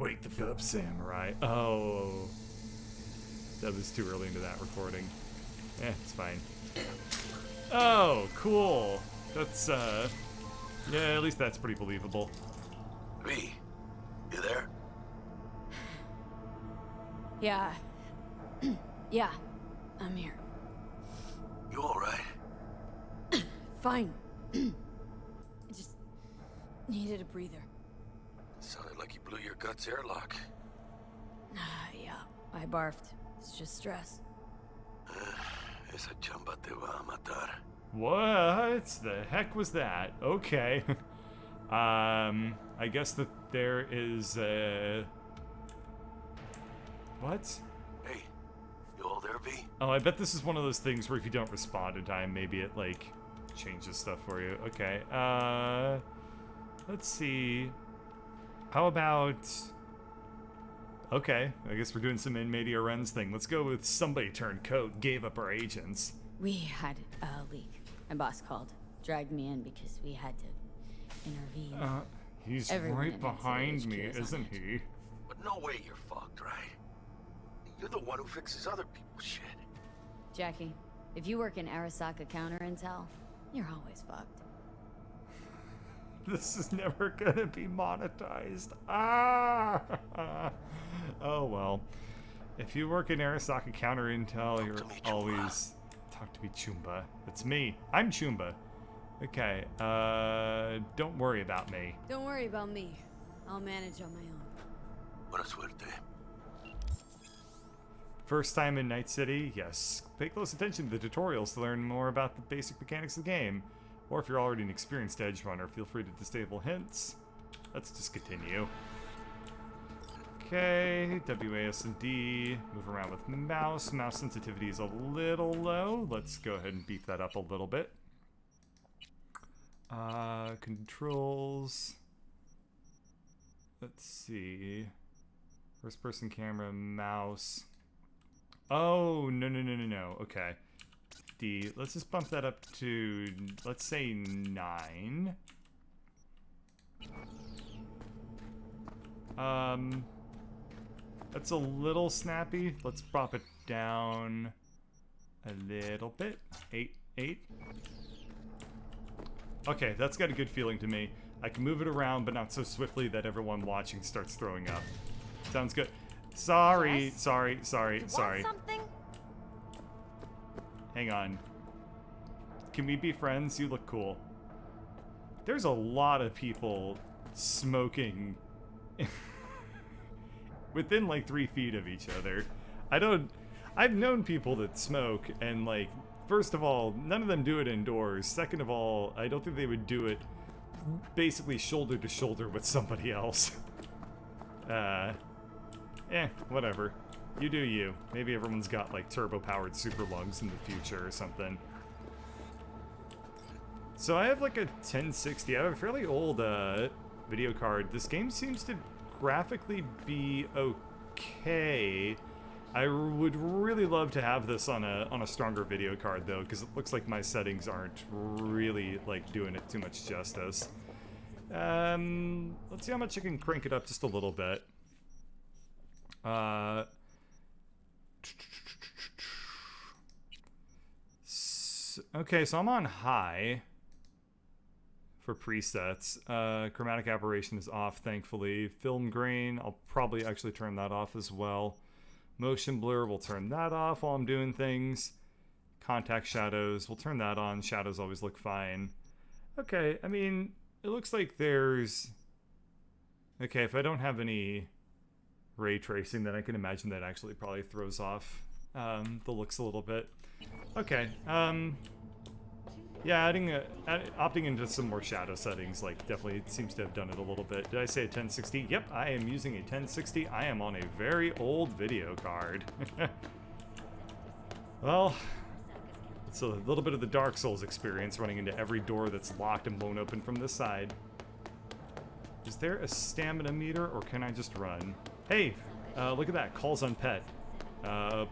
Wake the fuck up, samurai. Oh. That was too early into that recording. It's fine. Oh, cool. That's, yeah, at least that's pretty believable. V, you there? Yeah. Yeah, I'm here. You alright? Fine. I just needed a breather. Sounded like you blew your guts airlock. Yeah, I barfed. It's just stress. Esa chamba te va a matar. What the heck was that? Okay. I guess that there is what? Hey, you all there, V? Oh, I bet this is one of those things where if you don't respond in time, maybe it, like, changes stuff for you. Okay, let's see. How about... Okay, I guess we're doing some in media res thing. Let's go with somebody turned code, gave up our agents. We had a leak. My boss called, dragged me in because we had to intervene. He's Everyone right in behind HQ me, is on isn't it. he? But no way you're fucked, right? You're the one who fixes other people's shit. Jackie, if you work in Arasaka counter intel, you're always fucked. This is never gonna be monetized. Ah! Oh well. If you work in Arasaka counter intel, you're always... Talk to me, Chumba. It's me. I'm Chumba. Okay, don't worry about me. Don't worry about me. I'll manage on my own. Buena suerte. First time in Night City? Yes. Pay close attention to the tutorials to learn more about the basic mechanics of the game. Or if you're already an experienced edge runner, feel free to disable hints. Let's just continue. Okay, WASD, move around with mouse. Mouse sensitivity is a little low. Let's go ahead and beef that up a little bit. Controls. Let's see. First person camera, mouse. Oh, no. Okay. Let's just bump that up to, let's say 9. That's a little snappy. Let's drop it down a little bit. 8. Okay, that's got a good feeling to me. I can move it around, but not so swiftly that everyone watching starts throwing up. Sounds good. Sorry, Yes? sorry. Want something? Hang on. Can we be friends? You look cool. There's a lot of people smoking within like 3 feet of each other. I've known people that smoke and like, first of all, none of them do it indoors. Second of all, I don't think they would do it basically shoulder to shoulder with somebody else. Whatever. You do you. Maybe everyone's got like turbo-powered super lungs in the future or something. So I have like a 1060. I have a fairly old video card. This game seems to graphically be okay. I would really love to have this on a stronger video card though, because it looks like my settings aren't really like doing it too much justice. Let's see how much I can crank it up just a little bit. Okay, so I'm on high for presets. Chromatic aberration is off, thankfully. Film grain, I'll probably actually turn that off as well. Motion blur, we'll turn that off while I'm doing things. Contact shadows, we'll turn that on. Shadows always look fine. Okay, I mean, it looks like there's... Okay, if I don't have any ray tracing, then I can imagine that actually probably throws off the looks a little bit. Okay, yeah, opting into some more shadow settings, like, definitely seems to have done it a little bit. Did I say a 1060? Yep, I am using a 1060. I am on a very old video card. Well, it's a little bit of the Dark Souls experience, running into every door that's locked and blown open from this side. Is there a stamina meter, or can I just run? Hey, look at that. Calls on pet.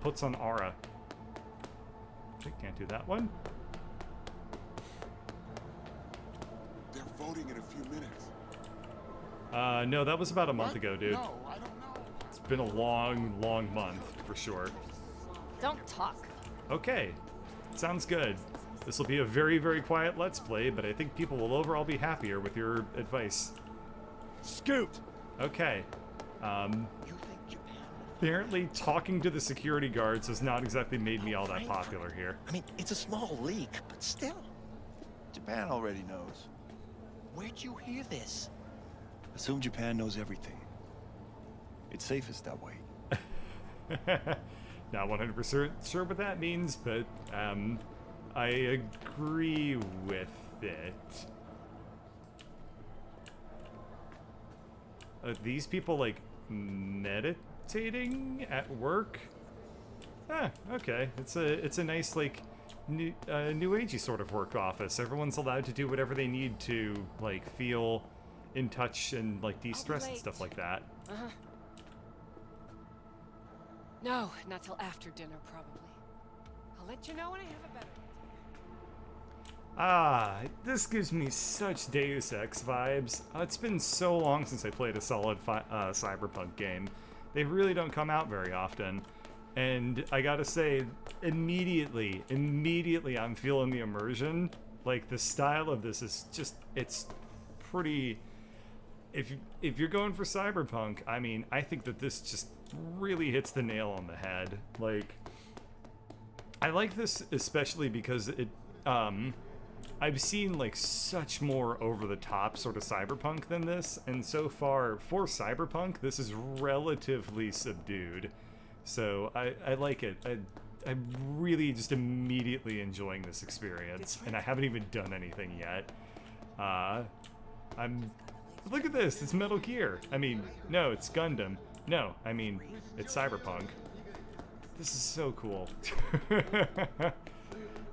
Puts on aura. Okay, can't do that one. They're voting in a few minutes. No, that was about a month ago, dude. No, I don't know. It's been a long, long month, for sure. Don't talk. Okay, sounds good. This will be a very, very quiet Let's Play, but I think people will overall be happier with your advice. Scoot! Okay. You think Japan? Apparently talking to the security guards has not exactly made me all that popular here. I mean, it's a small leak, but still. Japan already knows. Where'd you hear this? Assume Japan knows everything. It's safest that way. Not 100% sure what that means, but I agree with it. These people like meditating at work? Ah, okay. It's a nice like new agey sort of work office. Everyone's allowed to do whatever they need to like feel in touch and like de-stress and stuff like that. No, not till after dinner, probably. I'll let you know when I have a better idea. Ah, this gives me such Deus Ex vibes. It's been so long since I played a solid Cyberpunk game. They really don't come out very often. And I gotta say, immediately, I'm feeling the immersion. Like, the style of this is just, it's pretty... If you're going for Cyberpunk, I mean, I think that this just really hits the nail on the head. Like, I like this especially because it, I've seen like such more over-the-top sort of Cyberpunk than this, and so far, for Cyberpunk, this is relatively subdued. So I like it. I'm really just immediately enjoying this experience, and I haven't even done anything yet. Look at this, it's Metal Gear. I mean, no, it's Gundam. No, I mean, it's Cyberpunk. This is so cool.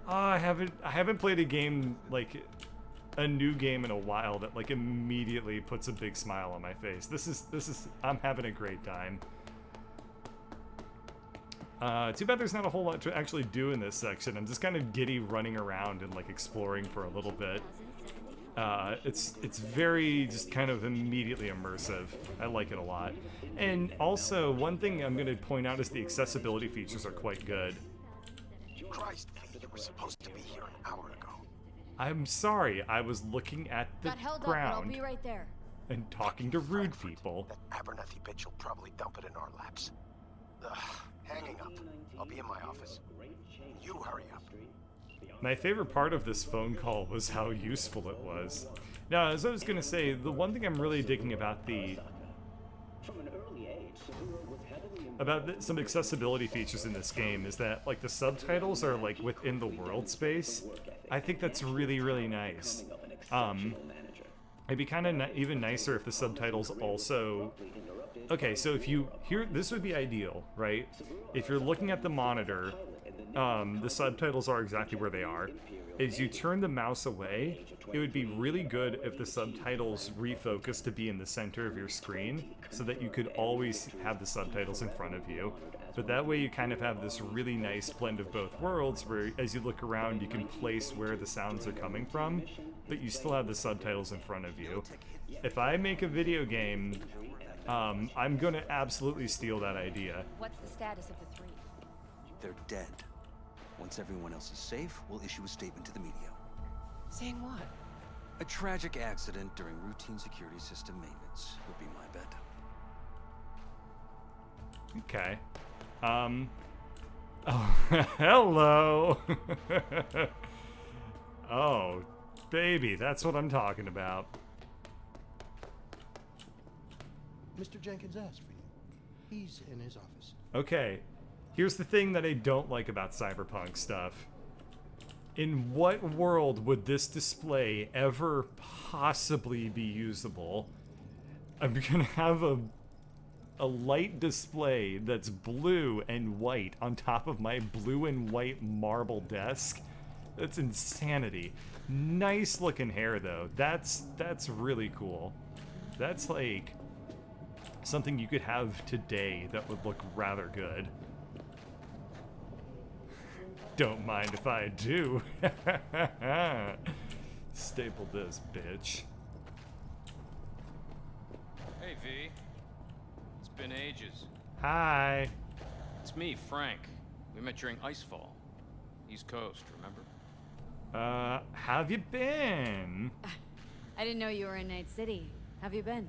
I haven't played a game, like, a new game in a while that, like, immediately puts a big smile on my face. This is, I'm having a great time. Too bad there's not a whole lot to actually do in this section. I'm just kind of giddy running around and, like, exploring for a little bit. It's very just kind of immediately immersive. I like it a lot. And also, one thing I'm going to point out is the accessibility features are quite good. Christ, you were supposed to be here an hour ago. I'm sorry, I was looking at the Got held up, but I'll ground be right there. and talking to rude people. That Abernathy bitch will probably dump it in our laps. Ugh, hanging up. I'll be in my office. You hurry up. My favorite part of this phone call was how useful it was. Now, as I was going to say, the one thing I'm really digging about some accessibility features in this game is that, like, the subtitles are, like, within the world space. I think that's really, really nice. It'd be kind of even nicer if the subtitles also... Okay, so if you... this would be ideal, right? If you're looking at the monitor, the subtitles are exactly where they are. As you turn the mouse away, it would be really good if the subtitles refocus to be in the center of your screen, so that you could always have the subtitles in front of you. But that way you kind of have this really nice blend of both worlds, where as you look around you can place where the sounds are coming from, but you still have the subtitles in front of you. If I make a video game, I'm gonna absolutely steal that idea. What's the status of the three? They're dead. Once everyone else is safe, we'll issue a statement to the media. Saying what? A tragic accident during routine security system maintenance would be my bet. Okay. Oh, hello! Oh, baby, that's what I'm talking about. Mr. Jenkins asked for you. He's in his office. Okay, here's the thing that I don't like about Cyberpunk stuff. In what world would this display ever possibly be usable? I'm gonna have a light display that's blue and white on top of my blue and white marble desk. That's insanity. Nice looking hair though. That's really cool. That's like something you could have today that would look rather good. Don't mind if I do. Staple this, bitch. V. It's been ages. Hi. It's me, Frank. We met during Icefall. East Coast, remember? How have you been? I didn't know you were in Night City. How have you been?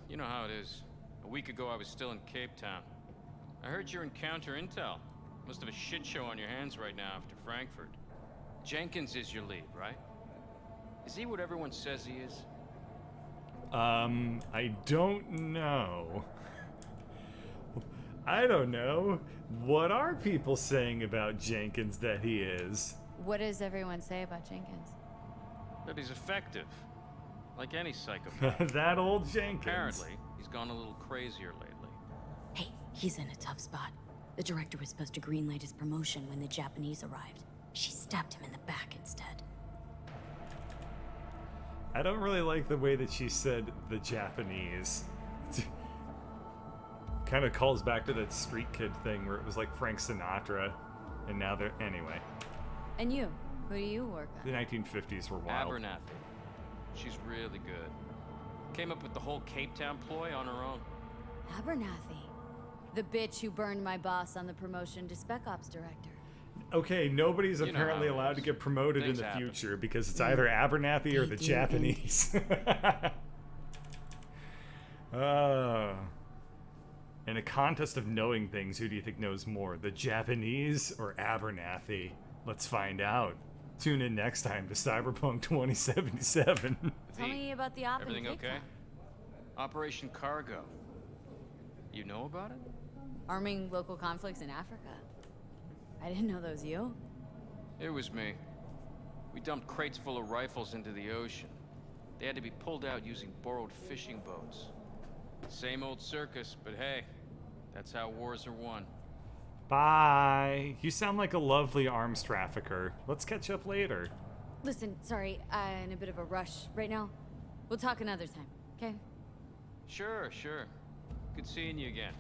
You know how it is. A week ago, I was still in Cape Town. I heard you're in counter intel. Must have a shit show on your hands right now after Frankfurt. Jenkins is your lead, right? Is he what everyone says he is? I don't know. I don't know. What are people saying about Jenkins that he is? What does everyone say about Jenkins? That he's effective. Like any psychopath. That old Jenkins. Apparently, he's gone a little crazier lately. Hey, he's in a tough spot. The director was supposed to greenlight his promotion when the Japanese arrived. She stabbed him in the back instead. I don't really like the way that she said the Japanese. Kind of calls back to that Street Kid thing where it was like Frank Sinatra, and now they're... Anyway. And you? Who do you work on? The 1950s were wild. Abernathy. She's really good. Came up with the whole Cape Town ploy on her own. Abernathy. The bitch who burned my boss on the promotion to Spec Ops Director. Okay, nobody's You know apparently how it allowed to is. get promoted Things in the happen. future because it's either Abernathy or the They do Japanese. In a contest of knowing things, who do you think knows more, the Japanese or Abernathy? Let's find out. Tune in next time to Cyberpunk 2077. Tell me about the op in Everything Cape okay? Town. Operation Cargo. You know about it? Arming local conflicts in Africa. I didn't know that was you. It was me. We dumped crates full of rifles into the ocean. They had to be pulled out using borrowed fishing boats. Same old circus, but hey, that's how wars are won. Bye. You sound like a lovely arms trafficker. Let's catch up later. Listen, sorry, I'm in a bit of a rush right now. We'll talk another time, okay? Sure. Good seeing you again.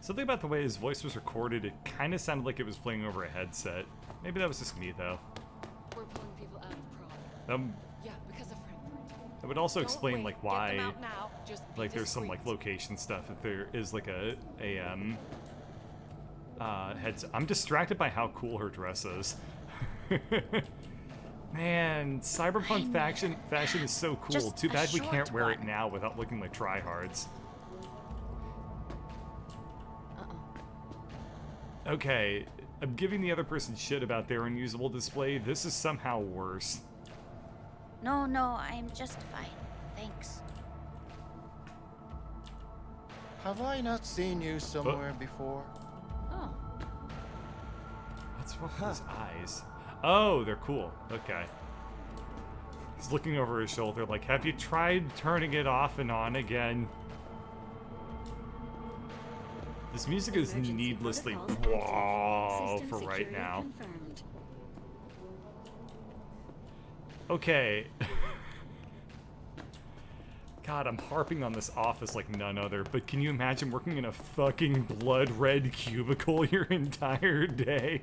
Something about the way his voice was recorded, it kind of sounded like it was playing over a headset. Maybe that was just me, though. We're pulling people out of Prague. Yeah, because of Frankfurt. It would also Don't explain, wait. like, Get why... them out now. Just be Like, there's some, like, discreet. location stuff. If there is, like, heads... I'm distracted by how cool her dress is. Man, Cyberpunk fashion is so cool. Just Too a bad we short can't wear it one. now without looking like tryhards. Okay, I'm giving the other person shit about their unusable display. This is somehow worse. No, I'm just fine. Thanks. Have I not seen you somewhere before? Oh. What's wrong with his eyes? Oh, they're cool. Okay. He's looking over his shoulder like, have you tried turning it off and on again? This music is Emergency needlessly protocols active. raw System for right security now. confirmed. Okay. God, I'm harping on this office like none other, but can you imagine working in a fucking blood-red cubicle your entire day?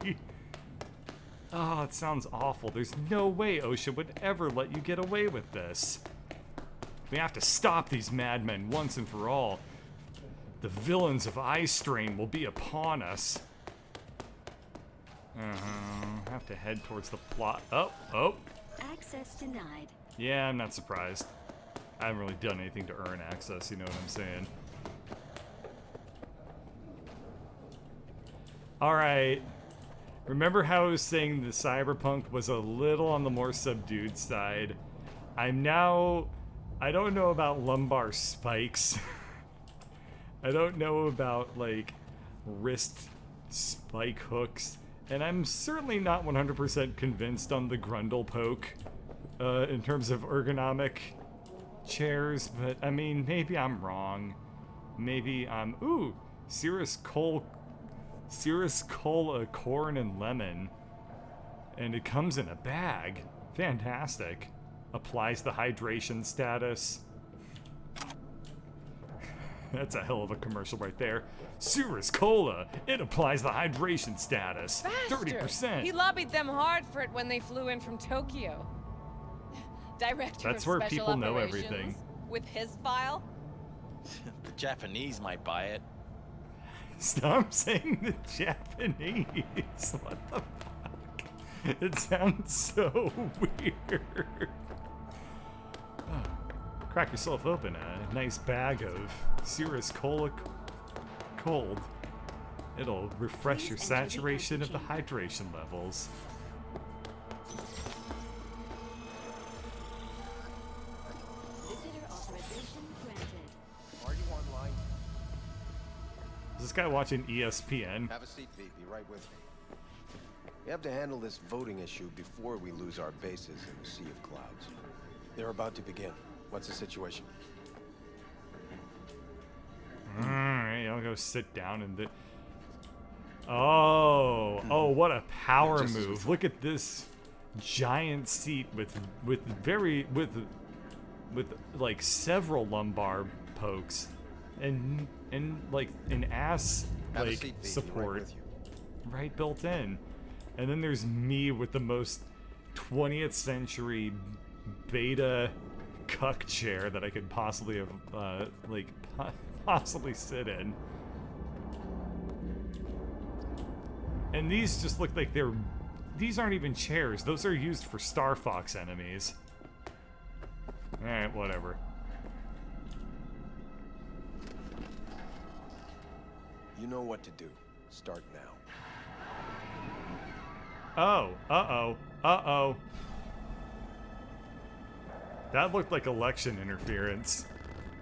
Oh, it sounds awful. There's no way OSHA would ever let you get away with this. We have to stop these madmen once and for all. The villains of Eye Strain will be upon us. Have to head towards the plot. Oh. Access denied. Yeah, I'm not surprised. I haven't really done anything to earn access, you know what I'm saying? Alright. Remember how I was saying the Cyberpunk was a little on the more subdued side? I don't know about lumbar spikes. I don't know about, like, wrist spike hooks. And I'm certainly not 100% convinced on the Grundle poke in terms of ergonomic chairs, but I mean, maybe I'm wrong. Maybe I'm... Ooh! Cirrus Cola, corn, and lemon. And it comes in a bag. Fantastic. Applies the hydration status. That's a hell of a commercial right there. Cirrus Cola, it applies the hydration status. Faster. 30%. He lobbied them hard for it when they flew in from Tokyo. Director That's of where Special people know Operations everything. with his file? The Japanese might buy it. Stop saying the Japanese. What the fuck? It sounds so weird. Oh, crack yourself open a nice bag of Cirrus Cola cold. It'll refresh your saturation of the hydration levels. Visitor authorization granted. Are you online? Is this guy watching ESPN? Have a seat, V. Be right with me. We have to handle this voting issue before we lose our bases in the sea of clouds. They're about to begin. What's the situation? Alright, I'll go sit down and... Oh, what a power move. Look at this giant seat with like several lumbar pokes and like an ass Have a like seat, V. Be support right with you. right built in. And then there's me with the most 20th century beta cuck chair that I could possibly have possibly sit in. And these just look like these aren't even chairs. Those are used for Star Fox enemies. Alright, whatever. You know what to do. Start now. Oh, uh-oh. That looked like election interference.